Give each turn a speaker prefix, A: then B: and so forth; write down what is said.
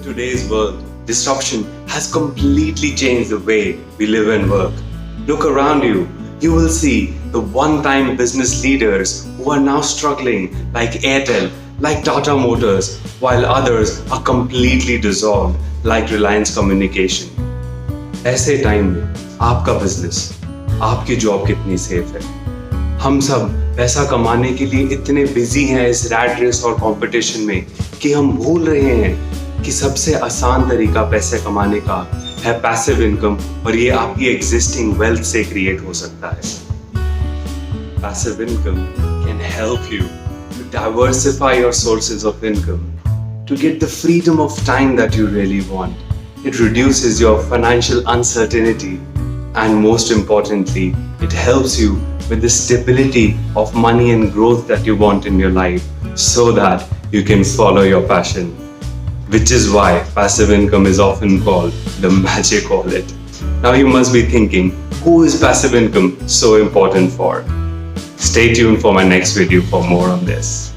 A: today's world, disruption has completely changed the way we live and work. Look around you. You will see the one-time business leaders who are now struggling like Airtel, like Tata Motors, while others are completely dissolved like Reliance Communication. ऐसे time में आपका business, आपकी job कितनी safe है? हम सब पैसा कमाने के लिए इतने बिजी हैं इस रैट रेस और कंपटीशन में कि हम भूल रहे हैं कि सबसे आसान तरीका पैसे कमाने का है पैसिव इनकम, और ये आपकी एग्जिस्टिंग वेल्थ से क्रिएट हो सकता है। Passive income can help you to diversify your sources of income, to get the freedom of time that you really want. It reduces your financial uncertainty and most importantly, it helps you with the stability of money and growth that you want in your life so that you can follow your passion. Which is why passive income is often called the magic wallet. Now you must be thinking, who is passive income so important for? Stay tuned for my next video for more on this.